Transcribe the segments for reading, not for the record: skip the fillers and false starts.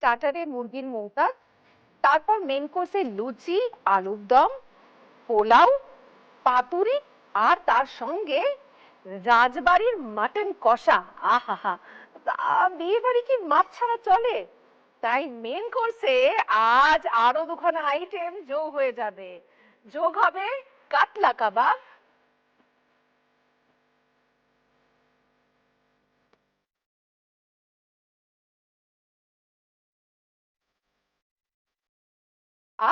স্টার্টারে মুরগির মৌতা, তারপর মেন কোর্সে লুচি, আলুর দম, পোলাও, পাতুরি, আর তার সঙ্গে রাজবাড়ির মাটন কষা। আহা! বিয়ে বাড়ি কি মাছ ছাড়া চলে? তাই মেন কোর্সে আজ আরো দুখানা আইটেম যোগ হয়ে যাবে। যোগ হবে কাতলা কাবাব,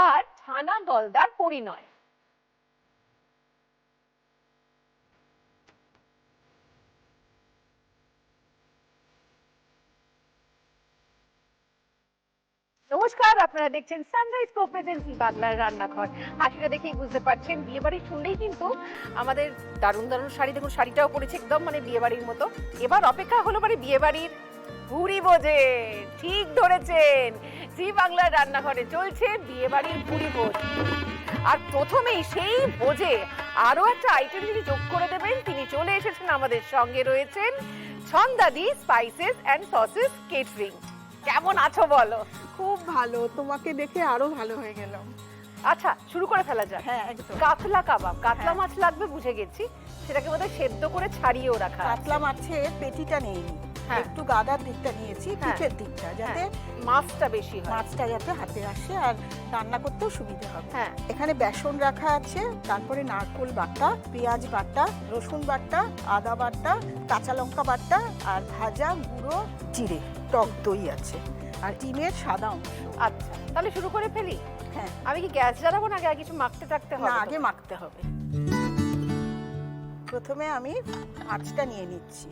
আর ছানা গলদার পরিণয়। নমস্কার, আপনারা দেখছেন সানরাইজ কো প্রেজেন্স বাংলার রান্নাঘর। আজকে দেখেই বুঝতে পারছেন বিয়ে বাড়ি শুনলেই কিন্তু আমাদের দারুণ দারুণ শাড়ি, দেখুন শাড়িটাও পরেছে একদম মানে বিয়ে বাড়ির মতো। এবার অপেক্ষা হলো মানে বিয়ে বাড়ির ভুরি ভোজে। ঠিক ধরেছেন, জি বাংলার রান্নাঘরে চলছে বিয়ে বাড়ির ভুরি ভোজ। আর প্রথমেই সেই ভোজে আরো একটা আইটেম যিনি যোগ করে দেবেন, তিনি চলে এসেছেন আমাদের সঙ্গে, রয়েছেন ছন্দাদি স্পাইসেস এন্ড সসেস কেটারিং। কেমন আছো বলো? খুব ভালো, তোমাকে দেখে আরো ভালো হয়ে গেলাম। আচ্ছা, শুরু করে ফেলা যাক। হ্যাঁ, একদম। কাতলা কাবাব, কাতলা হ্যাঁ। মাছ লাগবে বুঝে গেছি, সেটাকে বোধহয় সেদ্ধ করে ছাড়িয়েও রাখা আছে। কাতলা মাছের পেটিটা নেইনি, হ্যাঁ। একটু গাদার দিকটা নিয়েছি, হ্যাঁ। পিঠের দিকটা, যাতে মাছটা বেশি হয়। মাছটা যাতে হাতে আসে আর রান্না করতেও সুবিধা হবে। হ্যাঁ। এখানে বেসন রাখা আছে, তারপরে নারকোল বাটা, পেঁয়াজ বাটা, রসুন বাটা, আদা বাটা, কাঁচা লঙ্কা বাটা, আর ভাজা গুঁড়ো জিরে, টক দই আছে, আর ডিমের সাদা অংশ। আচ্ছা, তাহলে শুরু করে ফেলি। হ্যাঁ। আমি কি গ্যাস জ্বালাবো না, আগে কিছু মাখতে টাকতে হবে? না, আগে মাখতে হবে। প্রথমে আমি মাছটা নিয়ে নিচ্ছি।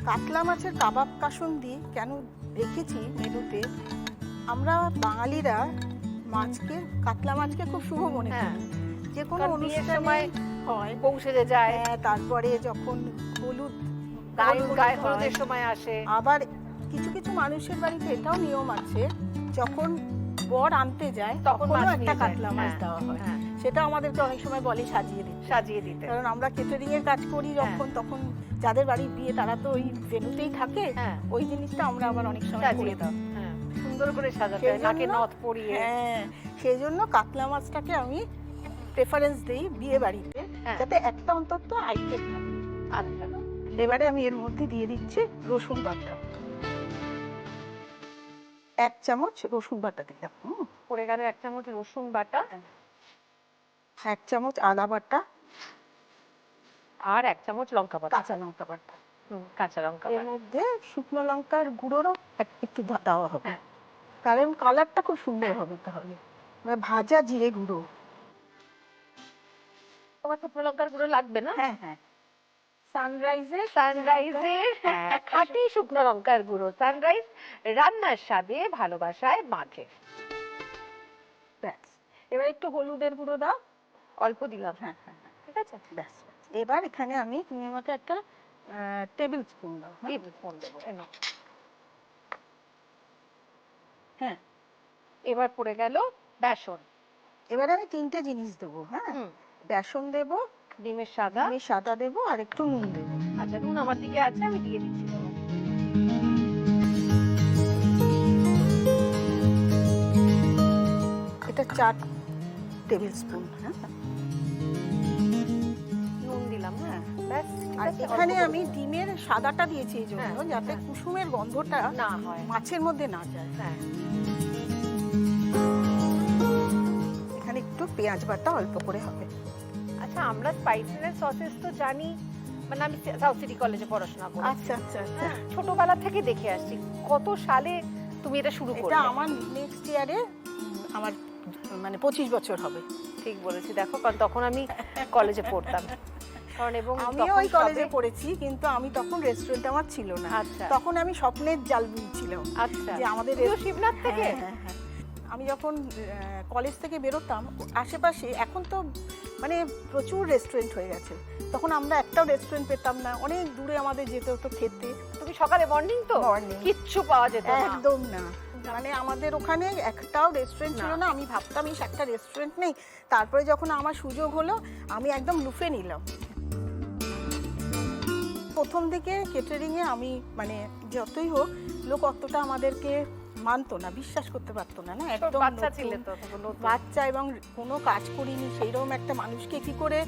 কাতলা মাছের কাবাব কাসুন্দি কেন রেখেছি মেনুতে, আমরা বাঙালিরা মাছকে, কাতলা মাছকে খুব শুভ মনে করি। হ্যাঁ। যে কোনো কারণ বিয়ের অনুষ্ঠানে সময় হয়, বউ সেজে যায়, হ্যাঁ, তারপরে যখন হলুদ গায়ে হয়, হলুদের সময় আসে। আবার কিছু কিছু মানুষের বাড়িতে এটাও নিয়ম আছে, যখন বর আনতে যায় তখন তখনও মাছ একটা নিয়ে যায়। কাতলা মাছ হ্যাঁ, দেওয়া হয়। হ্যাঁ। সেটা আমাদেরকে অনেক সময় বলে সাজিয়ে দিতে, সাজিয়ে দিতে। কারণ আমরা কেটারিং এর কাজ করি যখন, তখন যাদের বাড়ির বিয়ে তারা তো ওই ভেন্যুতেই থাকে, হ্যাঁ। ওই জিনিসটা আমরা আবার অনেক সময় করে সাজিয়ে দাও। হ্যাঁ, সুন্দর করে সাজাতে হয়, সেই নাকে জন্য- নথ পরিয়ে। হ্যাঁ, সেই জন্য কাতলা মাছটাকে আমি প্রেফারেন্স দিই বিয়ে বাড়িতে, হ্যাঁ। যাতে একটা অন্তত আইটেম থাকে। আচ্ছা, এবারে আমি এর মধ্যে দিয়ে দিচ্ছি রসুন বাটা, 1 চামচ রসুন বাটা দিলাম। পড়ে গেল 1 চামচ রসুন বাটা, 1 চামচ আদা বাটা, আর 1 চামচ লঙ্কা বাটা। কাঁচা লঙ্কা বাটা। কাঁচা লঙ্কা এর বাটা। মধ্যে শুকনো লঙ্কার গুঁড়োরও একটু দেওয়া হবে, হ্যাঁ। কারণ কালারটা খুব সুন্দর হবে তাহলে। ভাজা জিরে গুঁড়ো। তোমার শুকনো লঙ্কার গুঁড়ো লাগবে না? হ্যাঁ হ্যাঁ, সানরাইজের খাঁটি শুকনো লঙ্কার গুঁড়ো। সানরাইজ, রান্নার স্বাদে ভালোবাসায় মাখে। ব্যাস। এবার একটু হলুদের গুঁড়ো দাও। অল্প দিলাম। হ্যাঁ হ্যাঁ, ঠিক আছে, ব্যাস। এবার এখানে আমি, তুমি আমাকে একটা টেবিল স্পুন দাও। ফোন দেবো। হ্যাঁ, এবার পড়ে গেল বেসন। এবারে আমি 3টে জিনিস দেবো। হ্যাঁ, বেসন দেবো, ডিমের সাদা। আমি সাদা দেবো, আর একটু নুন দেবো। আচ্ছা, নুন আমার দিকে আছে, আমি দিয়ে দিচ্ছি। এটা 4 টেবিল স্পুন। হ্যাঁ, নুন দিলাম। হ্যাঁ, ব্যাস। আর এখানে আমি ডিমের সাদাটা দিয়েছি এই জন্য, হ্যাঁ, যাতে হ্যাঁ। কুসুমের গন্ধটা না হয়, মাছের মধ্যে না যায়। হ্যাঁ। এখানে একটু পেঁয়াজ বাটা অল্প করে হবে। আচ্ছা, আমরা স্পাইসেস এন্ড সসেস তো জানি, মানে আমি সাউথ সিটি কলেজে পড়াশোনা করি। আচ্ছা আচ্ছা আচ্ছা, হ্যাঁ, ছোটবেলা থেকে দেখে আসছি। কত সালে তুমি এটা শুরু করলে? এটা আমার নেক্সট ইয়ারে আমার মানে 25 বছর হবে। ঠিক বলেছি, দেখো, কারণ তখন আমি কলেজে পড়তাম। কারণ এবং আমিও ওই কলেজে পড়েছি, কিন্তু আমি তখন রেস্টুরেন্ট আমার ছিল না। আচ্ছা। তখন আমি স্বপ্নের জাল বুনছিলাম। আচ্ছা, যে আমাদের শিবনাথ থেকে। হ্যাঁ, হ্যাঁ, হ্যাঁ। আমি যখন কলেজ থেকে বেরোতাম, আশেপাশে এখন তো মানে প্রচুর রেস্টুরেন্ট হয়ে গেছে, তখন আমরা একটাও রেস্টুরেন্ট পেতাম না, অনেক দূরে আমাদের যেতে হতো খেতে। তুমি সকালে মর্নিং তো Morning। কিচ্ছু পাওয়া যেত না। একদম না, মানে আমাদের ওখানে একটাও রেস্টুরেন্ট ছিল না। আমি ভাবতাম এই একটা রেস্টুরেন্ট নেই। তারপরে যখন আমার সুযোগ হলো, আমি একদম লুফে নিলাম। প্রথম দিকে কেটারিংয়ে আমি মানে যতই হোক, লোক অতটা আমাদেরকে মানতো না, বিশ্বাস করতে পারতো না, না তো একদম বাচ্চা নতুন। ছিলে তো তখন নতুন। বাচ্চা এবং কোনো কাজ করিনি, সেইরকম একটা মানুষকে কি করে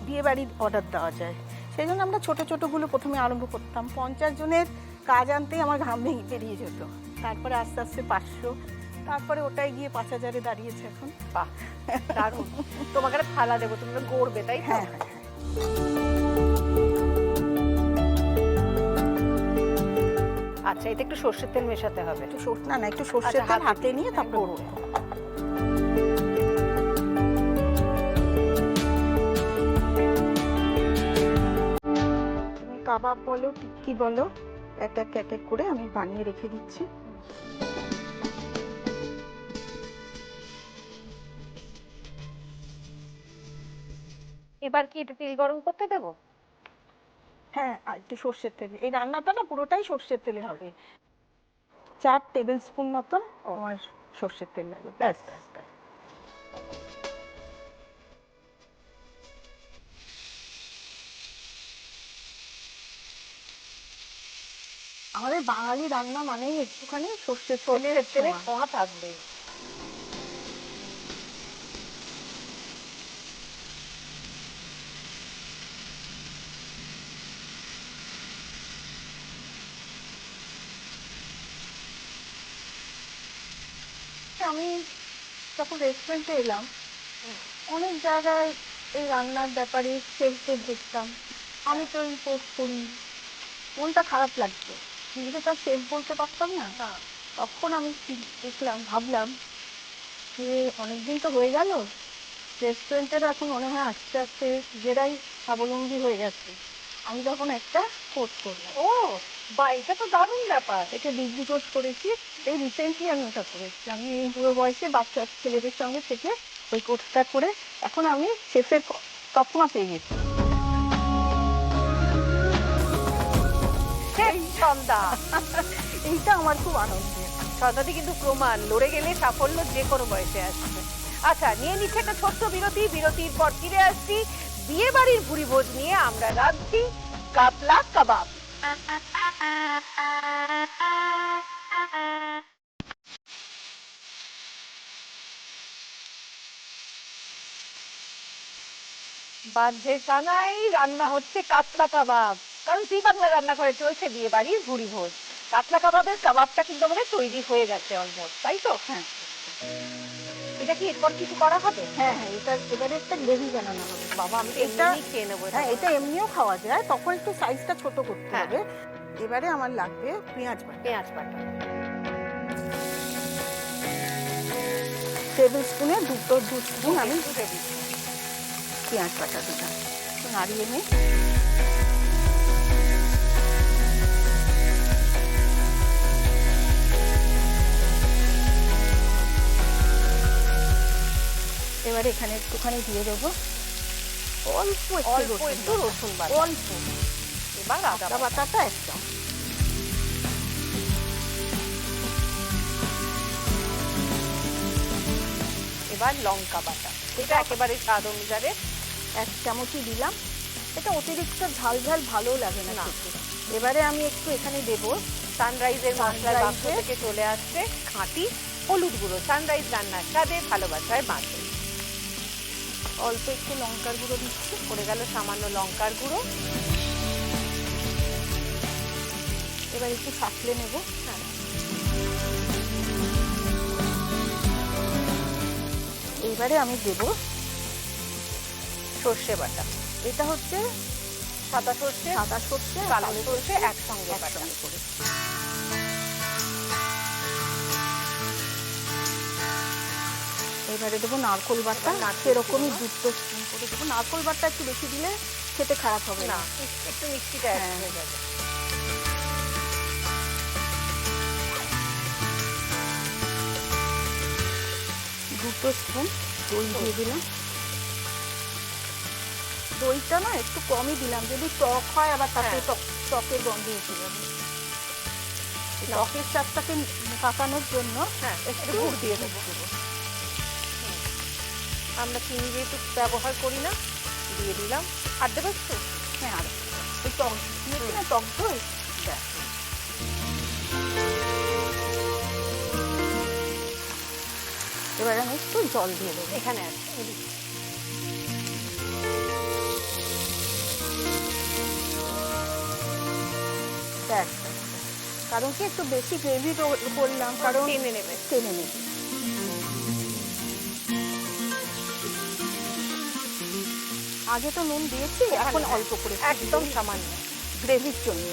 বিয়ে বাড়ির অর্ডার দেওয়া যায়। সেই জন্য আমরা ছোটো ছোটোগুলো প্রথমে আরম্ভ করতাম। 50 জনের কাজ আনতেই আমার ঘাম ভেঙে বেরিয়ে যেত। তারপরে আস্তে আস্তে 500, তারপরে ওটাই গিয়ে 5000-এ দাঁড়িয়েছে এখন। বাহ, দারুণ। তোমাকে একটা থালা দেবো, তুমি তো গড়বে, তাই তো? হ্যাঁ হ্যাঁ হ্যাঁ। আচ্ছা, এতে একটু সর্ষের তেল মেশাতে হবে। একটু না একটু সর্ষের আচ্ছা, তেল হাতে নিয়ে তারপর করবো। তুমি কাবাব বলো, টিক্কি বলো, এক এক করে আমি বানিয়ে রেখে দিচ্ছি। এবার কি এটা তেল গরম করতে দেবো? হ্যাঁ, আর একটু সর্ষের তেল। এই রান্নাটা না পুরোটাই সর্ষের তেলে হবে। 4 টেবিল স্পুন মতন আমার সর্ষের তেল লাগবে, ব্যাস ব্যাস ব্যাস। আমাদের বাঙালি রান্না মানেই একটুখানি সর্ষের তেলের ছোঁয়া থাকবে। আমি যখন রেস্টুরেন্টে এলাম, অনেক জায়গায় এই রান্নার ব্যাপারে শেফদের দেখতাম। আমি তো এই কোর্স করি, মনটা খারাপ লাগতো, নিজেকে তো শেফ বলতে পারতাম না। তখন আমি দেখলাম, ভাবলাম যে অনেকদিন তো হয়ে গেল, রেস্টুরেন্টের এখন মনে হয় আস্তে আস্তে নিজেরাই স্বাবলম্বী হয়ে গেছে। আমি তখন একটা কোর্স করলাম। ও বা, এটা তো দারুণ ব্যাপার। এটা ডিগ্রি কোর্স করেছি, এই রিসেন্টলি আমি ওটা করেছি। আমি এই বুড়ো বয়সে বাচ্চা ছেলেদের সঙ্গে থেকে ওই কোর্সটা করে এখন আমি শেফের তকমা পেয়ে গেছি। সন্ধ্যা, এইটা আমার খুব আনন্দের। সন্ধ্যাতে কিন্তু প্রমাণ, লড়ে গেলে সাফল্য যে কোনো বয়সে আসবে। আচ্ছা, নিয়ে নিচ্ছে একটা ছোট্ট বিরতি। বিরতির পর ফিরে আসছি বিয়ে বাড়ির ভুরি ভোজ নিয়ে। আমরা রাঁধছি কাতলা কাবাব। বাঁধে টানাই রান্না হচ্ছে কাতলা কাবাব, কারণ জি বাংলা রান্না করে চলছে বিয়ে বাড়ির ভুরি ভোজ। কাতলা কাবাবের কাবাবটা কিন্তু আমাদের তৈরি হয়ে গেছে অলমোস্ট, তাই তো? হ্যাঁ এটা কি এরপর কিছু করা হবে? হ্যাঁ হ্যাঁ, এটা এবারে একটা গ্রেভি বানানো হবে। বাবা, আমি তো এটা এমনিই খেয়ে নেবো। হ্যাঁ, এটা এমনিও খাওয়া যায়, তখন একটু সাইজটা ছোট করতে হ্যাঁ। হবে। এবারে আমার লাগবে পেঁয়াজ বাটা, পেঁয়াজ বাটা টেবিল স্পুনে 2 স্পুন আমি উঠে দিচ্ছি। পেঁয়াজ বাটা দিলাম, একটু নাড়িয়ে নিই। এবারে এখানে একটুখানি দিয়ে দেবো অল্প একটু রসুন বাটা, অল্প। এবার আদা আদা বাটাটা একটা, এবার লঙ্কা বাটা, এটা একেবারে স্বাদ অনুসারে 1 চামচই দিলাম। এটা অতিরিক্ত ঝাল ঝাল ভালো লাগে না খেতে। এবারে আমি একটু এখানে দেবো সানরাইজের মশলার বাক্স সানরাইজের থেকে চলে আসছে খাঁটি হলুদ গুঁড়ো। সানরাইজ রান্নার স্বাদে ভালোবাসায় মাছে। অল্প একটু লঙ্কার গুঁড়ো দিচ্ছি, পড়ে গেল সামান্য লঙ্কার গুঁড়ো। এবার একটু সাঁতলে নেব। এইবারে আমি দেব সর্ষে বাটা, এটা হচ্ছে সাদা সর্ষে সাদা সর্ষে কালো সর্ষে একসঙ্গে বাটা। একসঙ্গে করে। এবারে দেবো নারকোল বাটা, সেরকমই 2 স্পুন করে দেবো। নারকোল বাটা একটু বেশি দিলে খেতে খারাপ হবে না, না, একটু মিষ্টিটা অ্যাড হয়ে যাবে। 2 স্পুন দই দিয়ে দিলাম। দইটা না একটু কমই দিলাম, যদি টক হয় আবার তাতে টকের গন্ধ এসে যাবে। টকের স্বাদটাকে কাটানোর জন্য একটু গুড় দিয়ে দেবো। আমরা চিনি যেহেতু ব্যবহার করি না, দিয়ে দিলাম। আর দেবো একটু? হ্যাঁ, আর ওই টক দিয়েছি না, টক দই। এবার আমি একটু জল দিয়ে দেবো। এখানে আছে, এদিকে। ব্যাস, কারণ কি একটু বেশি গ্রেভি করলাম, কারণ টেনে নেবে। টেনে নেবে। আগে তো নুন দিয়েছি, এখন অল্প করে, একদম সামান্য। গ্রেভির জন্য।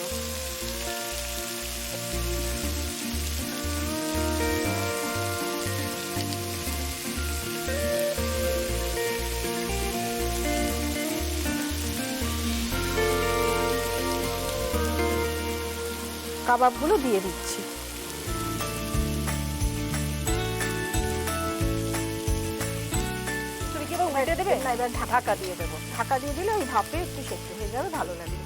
কাবাবগুলো দিয়ে দিচ্ছি। তুমি কি এবার উল্টে দেবে? না, এবার ঢাকা দিয়ে দেবো। ঢাকা দিয়ে দিলে ওই ভাপে একটু সেদ্ধ হয়ে যাবে, ভালো লাগবে।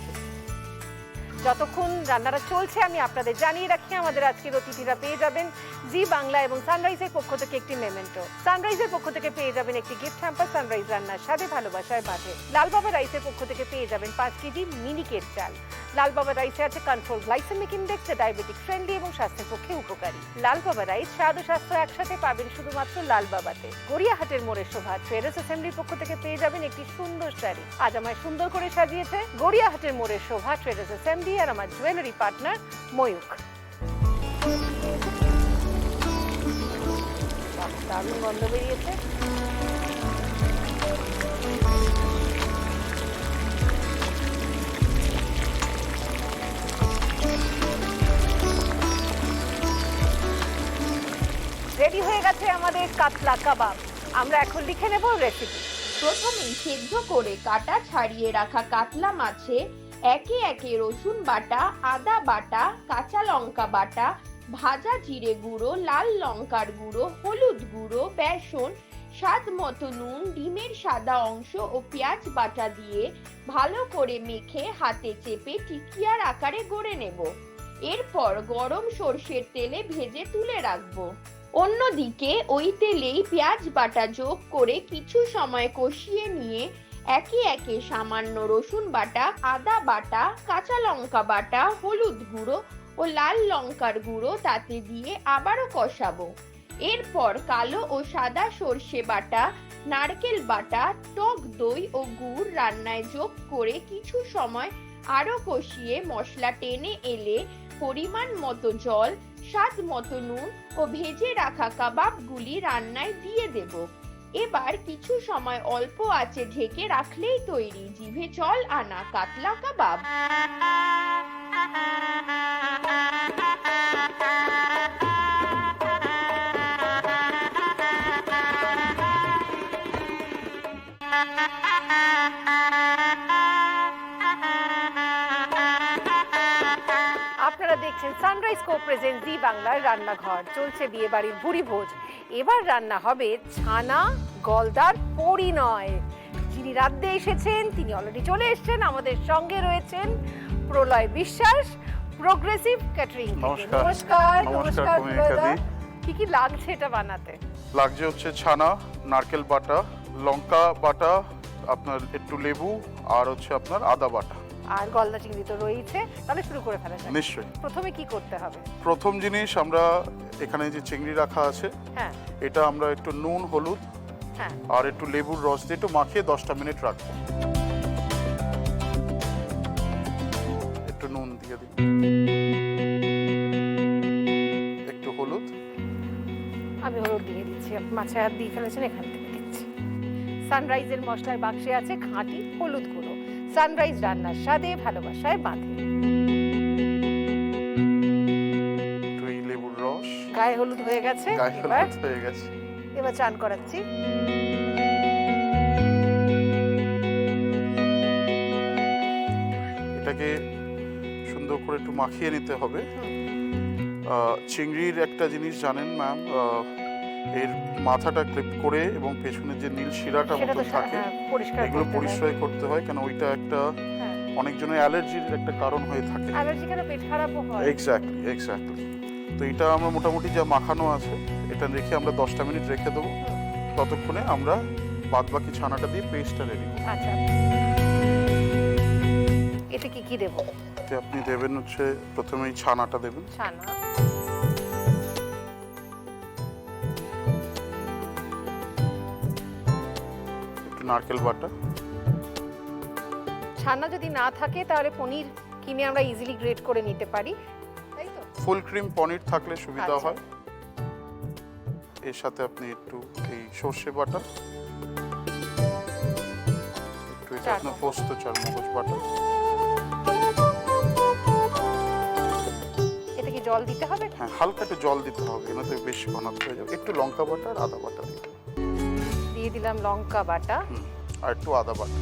যতক্ষণ রান্নাটা চলছে আমি আপনাদের জানিয়ে রাখি আমাদের আজকের অতিথিরা পেয়ে যাবেন জি বাংলা এবং সানরাইজের পক্ষ থেকে একটি মেমেন্টো। সানরাইজের পক্ষ থেকে পেয়ে যাবেন একটি গিফট হ্যাম্পার সানরাইজ রান্নার স্বাদে ভালোবাসায় বাঁধে। লাল বাবা রাইসের পক্ষ থেকে পেয়ে যাবেন 5 কেজি মিনিকেট চাল। লাল বাবা রাইসে আছে control glycaemic index, diabetic friendly এবং স্বাস্থ্যের পক্ষে উপকারী। লাল বাবা রাইস স্বাদ ও স্বাস্থ্য একসাথে পাবেন শুধুমাত্র লাল বাবাতে। গড়িয়াহাটের মোড়ের শোভা ট্রেডার্স অ্যাসেম্বলির পক্ষ থেকে পেয়ে যাবেন একটি সুন্দর শাড়ি। আজ আমায় সুন্দর করে সাজিয়েছে গড়িয়াহাটের মোড়ের শোভা ট্রেডার্স অ্যাসেম্বলি আর আমার জুয়েলারি পার্টনার ময়ূক। দারুণ গন্ধ বেরিয়েছে। রেডি হয়ে গেছে আমাদের কাতলা কাবাব। আমরা এখন লিখে নেব রেসিপি। প্রথমেই সেদ্ধ করে কাটা ছাড়িয়ে রাখা কাতলা মাছে একে একে রসুন বাটা, আদা বাটা, কাঁচা লঙ্কা বাটা, ভাজা জিরে গুঁড়ো, লাল লঙ্কার গুঁড়ো, হলুদ গুঁড়ো, বেসন, স্বাদ মতো নুন, ডিমের সাদা অংশ ও পেঁয়াজ বাটা দিয়ে ভালো করে মেখে হাতে চেপে টিকিয়ার আকারে গড়ে নেব। এরপর গরম সর্ষের তেলে ভেজে তুলে রাখবো। অন্যদিকে ওই তেলেই পেঁয়াজ বাটা যোগ করে কিছু সময় কষিয়ে নিয়ে একে একে সামান্য রসুন বাটা, আদা বাটা, কাঁচা লঙ্কা বাটা, হলুদ গুঁড়ো ও লাল লঙ্কার গুঁড়ো তাতে দিয়ে আবারও কষাবো। এরপর কালো ও সাদা সর্ষে বাটা, নারকেল বাটা, টক দই ও গুড় রান্নায় যোগ করে কিছু সময় আরো কষিয়ে মশলা টেনে এলে পরিমাণ মতো জল, স্বাদ মতো নুন ও ভেজে রাখা কাবাবগুলি রান্নায় দিয়ে দেব। এবার কিছু সময় অল্প আঁচে ঢেকে রাখলেই তৈরি জিভে জল আনা কাতলা কাবাব। আপনারা দেখছেন সানরাইজ কো প্রেজেন্ট জি বাংলার রান্নাঘর। চলছে বিয়ে বাড়ির ভুরি ভোজ। এবার রান্না হবে ছানা গলদার পরিণয়। যিনি রাঁধতে এসেছেন তিনি অলরেডি চলে এসেছেন। আমাদের সঙ্গে রয়েছেন প্রলয় বিশ্বাস, প্রোগ্রেসিভ ক্যাটারিং থেকে। নমস্কার। নমস্কার। নমস্কার ভূমিকাদি। কি কি লাগছে এটা বানাতে? লাগছে হচ্ছে ছানা, নারকেল বাটা, লঙ্কা বাটা, আপনার একটু লেবু আর হচ্ছে আপনার আদা বাটা। আর গলদা চিংড়ি তো রয়েছে। তাহলে শুরু করে ফেলা যাক। নিশ্চয়ই। প্রথমে কি করতে হবে? প্রথম জিনিস, আমরা এখানে যে চিংড়ি রাখা আছে হ্যাঁ এটা আমরা একটু নুন, হলুদ হ্যাঁ আর একটু লেবুর রস দিয়ে একটু মাখিয়ে 10টা মিনিট রাখবো। একটু নুন দিয়ে দিই, একটু হলুদ। আমি হলুদ দিয়ে দিচ্ছি। মাছে হাত দিয়ে ফেলেছেন, এখান থেকে দিচ্ছি। সানরাইজের মশলার বাক্সে আছে খাঁটি হলুদ গুঁড়ো। সানরাইজ রান্নার স্বাদে ভালোবাসায় বাঁধে। একটু এই লেবুর রস। গায়ে হলুদ হয়ে গেছে। গায়ে এবার হলুদ হয়ে গেছে। এবার চান করাচ্ছি। এটাকে সুন্দর করে একটু মাখিয়ে নিতে হবে। চিংড়ির একটা জিনিস জানেন ম্যাম, এর মাথাটা ক্লিপ করে এবং পেছনের যে নীল শিরাটা সেটা মতো তো থাকে পরিষ্কার এগুলো করতে হয়। পরিষ্কার করতে হয়, কেন ওইটা একটা হ্যাঁ। অনেকজনের অ্যালার্জির একটা কারণ হয়ে থাকে। অ্যালার্জি কেন? পেট খারাপও হয়। এক্স্যাক্টলি। তো এটা আমরা মোটামুটি যা মাখানো আছে এটা রেখে আমরা 10টা মিনিট রেখে দেবো। ততক্ষণে আমরা বাদবাকি ছানাটা দিয়ে পেস্টটা রেডি করব। আচ্ছা, এতে কি কি দেবো? এতে আপনি দেবেন হচ্ছে প্রথমেই ছানাটা দেবেন। ছানা, নারকেল বাটা, ছানা যদি না থাকে তাহলে পনির কিনে আমরা ইজিলি গ্রেট করে নিতে পারি, তাই তো? ফুল ক্রিম পনির থাকলে সুবিধা আচ্ছা। হয়। এর সাথে আপনি একটু এই সর্ষে বাটা, একটু এটা আপনার পোস্ত চারমগজ বাটা। এতে কি জল দিতে হবে? হ্যাঁ, হালকা একটু জল দিতে হবে, এনাতে বেশি ঘনত্ব হয়ে যাবে। একটু লঙ্কা বাটা আর আদা বাটা দিতে হবে। দিয়ে দিলাম লঙ্কা বাটা। আর একটু আদা বাটা।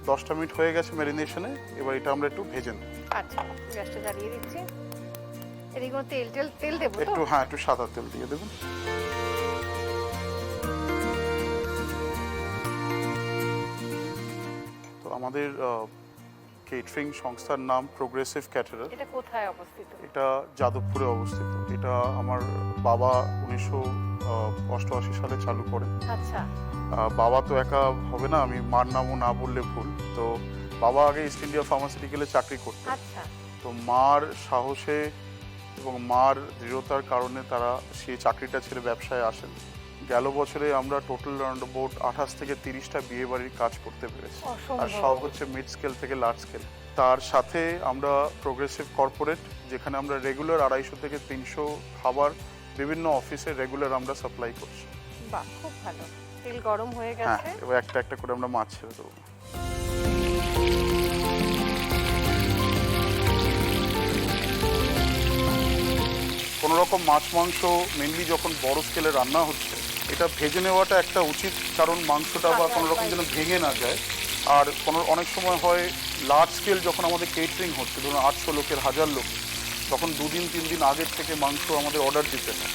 10টা মিনিট হয়ে গেছে ম্যারিনেশনে, এবার এটা আমরা একটু ভেজে নেব। আচ্ছা, গ্যাসটা জ্বালিয়ে দিচ্ছি। এদিকে কোনো তেল দেবো তো? একটু, হ্যাঁ, একটু সাদা তেল দিয়ে দেবেন। তো আমাদের কেটারিং সংস্থার নাম প্রোগ্রেসিভ ক্যাটারার। এটা কোথায় অবস্থিত? এটা যাদবপুরে অবস্থিত। এটা আমার বাবা 1988 সালে চালু করেন। আচ্ছা। বাবা তো একা হবে না, আমি মার নামও না বললে ভুল। তো বাবা আগে ইস্ট ইন্ডিয়া ফার্মাসিউটিক্যালে চাকরি করতেন। আচ্ছা। তো মার সাহসে এবং মার দৃঢ়তার কারণে তারা সেই চাকরিটা ছেড়ে ব্যবসায় আসেন। গেল বছরে আমরা টোটাল রাউন্ড অ্যাবাউট 28 থেকে 30টা বিয়ে বাড়ির কাজ করতে পেরেছি, আর সব হচ্ছে মিড স্কেল থেকে লার্জ স্কেল। তার সাথে আমরা প্রোগ্রেসিভ কর্পোরেট, যেখানে আমরা রেগুলার 250 থেকে 300 খাবার বিভিন্ন অফিসে রেগুলার আমরা সাপ্লাই করছি। বাহ, খুব ভালো। তেল গরম হয়ে হ্যাঁ, গেছে। এবার একটা একটা করে আমরা মাছ ছেড়ে দেবো। কোনো রকম মাছ মাংস মেনলি যখন বড় স্কেলে রান্না হচ্ছে, এটা ভেজে নেওয়াটা একটা উচিত, কারণ মাংসটা বা কোনো রকম যেন ভেঙে না যায়। আর অনেক সময় হয় লার্জ স্কেল যখন আমাদের কেটারিং হচ্ছে, ধরুন 800 লোকের, 1000 লোক, তখন 2 দিন 3 দিন আগের থেকে মাংস আমাদের অর্ডার দিতে হয়।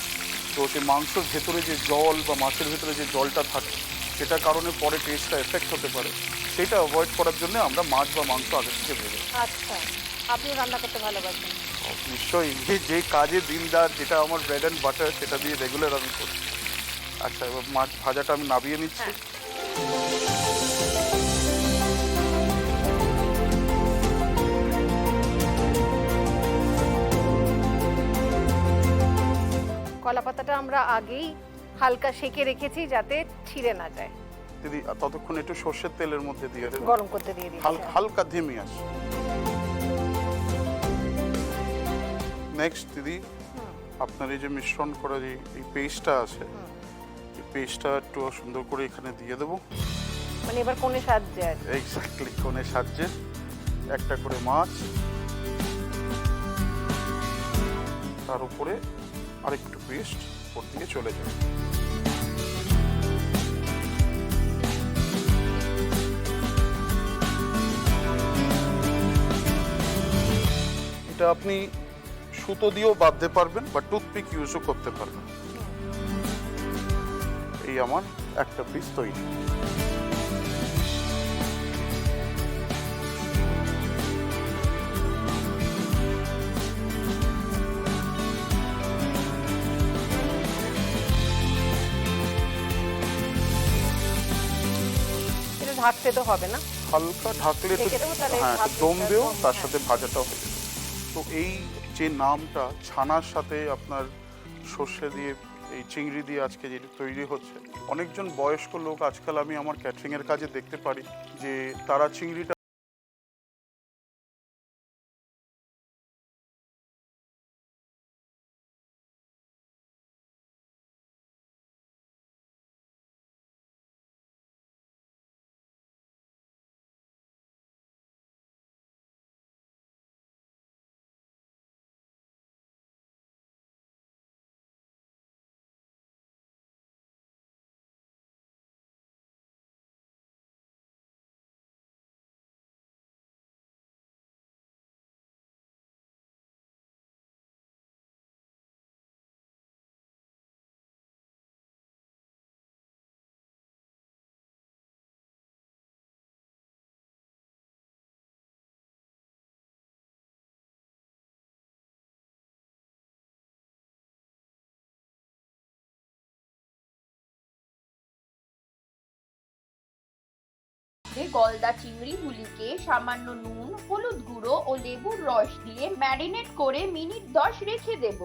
তো সেই মাংসের ভেতরে যে জল বা মাছের ভেতরে যে জলটা থাকে, সেটার কারণে পরে টেস্টটা এফেক্ট হতে পারে। সেটা অ্যাভয়েড করার জন্য আমরা মাছ বা মাংস আগে থেকে ভেজে। আচ্ছা, আপনিও রান্না করতে ভালোবাসেন? নিশ্চয়ই, যে কাজে দিনদার, যেটা আমার ব্রেড অ্যান্ড বাটার, সেটা দিয়ে রেগুলার আমি করি। আচ্ছা, এবার মাছ ভাজাটা আমি নামিয়ে নিচ্ছি। কলা পাতাটা আমরা আগেই হালকা সেকে রেখেছি যাতে ছিঁড়ে না যায়। দিদি, ততক্ষণ একটু সর্ষের তেলের মধ্যে দিয়ে দেবেন, গরম করতে দিয়ে দিচ্ছি। হালকা ধিমি আছে। নেক্সট দিদি, আপনার এই যে মিশ্রণ করা যে এই পেস্টটা আছে, এই পেস্টটা একটু সুন্দর করে এখানে দিয়ে দেবো। মানে এবার কোণে সাজছে আর কি। এক্স্যাক্টলি, কোণে সাজছে। একটা করে মাছ, তার উপরে আরেকটু পেস্ট ওর দিকে চলে যাবে। এটা আপনি সুতো দিয়েও বাঁধতে পারবেন বা টুথপিক ইউজও করতে পারবেন। এই আমার একটা পিস তৈরি। এটা ঢাকতে তো হবে না? হালকা ঢাকলে একটু, ঢেকে দেবো তাহলে? হ্যাঁ, একটু ভাপ জমবেও, হ্যাঁ। তার সাথে ভাজাটাও হয়ে যাবে। তো এই যে নামটা ছানার সাথে আপনার সর্ষে দিয়ে, এই চিংড়ি দিয়ে আজকে যেটা তৈরি হচ্ছে, অনেকজন বয়স্ক লোক আজকাল আমি আমার ক্যাটারিংয়ের কাজে দেখতে পারি যে তারা চিংড়িটা গলদা চিংড়িগুলিকে সামান্য নুন, হলুদ গুঁড়ো ও লেবুর রস দিয়ে ম্যারিনেট করে মিনিট 10 রেখে দেব।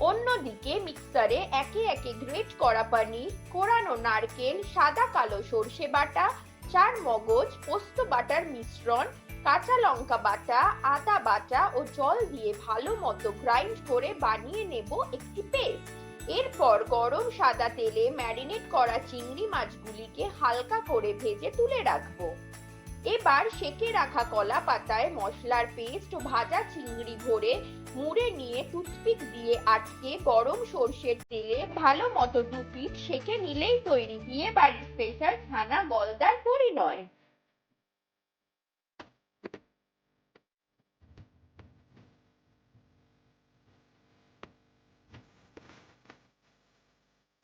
অন্যদিকে মিক্সারে একে একে গ্রেট করা পনির, কোরানো নারকেল, সাদা কালো সর্ষে বাটা, চার মগজ, পোস্ত বাটার মিশ্রণ, কাঁচা লঙ্কা বাটা, আদা বাটা ও জল দিয়ে ভালো মতো গ্রাইন্ড করে বানিয়ে নেব একটি পেস্ট। এরপর গরম সাদা তেলে ম্যারিনেট করা চিংড়ি মাছগুলিকে হালকা করে ভেজে তুলে রাখবো। এবার সেকে রাখা কলা পাতায় মশলার পেস্ট ও ভাজা চিংড়ি ভরে মুড়ে নিয়ে টুথপিক দিয়ে আটকে গরম সর্ষের তেলে ভালো মতো 2 পিঠ সেকে নিলেই তৈরি বিয়ে বাড়ির স্পেশাল ছানা গলদার পরিণয়।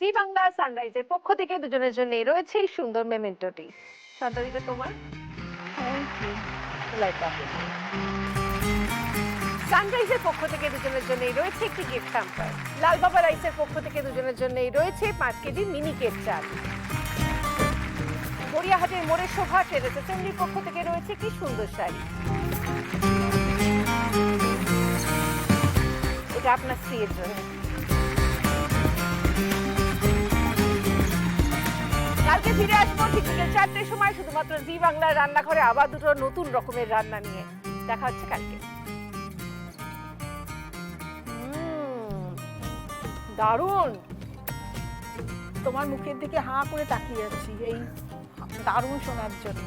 জি বাংলা সানরাইজের পক্ষ থেকে দুজনের জন্য রয়েছে এই সুন্দর মেমেন্টোটি। শান্তরিতা তোমার সানরাইজের পক্ষ থেকে দুজনের জন্য রয়েছে একটি গিফট হ্যাম্পার। লাল বাবা রাইসের পক্ষ থেকে দুজনের জন্য রয়েছে 5 কেজি মিনি কেক চাল। গড়িয়াহাটের মোড়ের শোভা ট্রেডার্স অ্যাসেম্বলির পক্ষ থেকে রয়েছে কি সুন্দর শাড়ি। এটা আপনার স্ত্রীর জন্য। কালকে ফিরে আসবো ঠিক বিকেল 4টের সময় শুধুমাত্র জি বাংলার রান্নাঘরে আবার দুটো নতুন রকমের রান্না নিয়ে। দেখা হচ্ছে কালকে। দারুণ, তোমার মুখের দিকে হাঁ করে তাকিয়ে আছি এই দারুণ শোনার জন্য।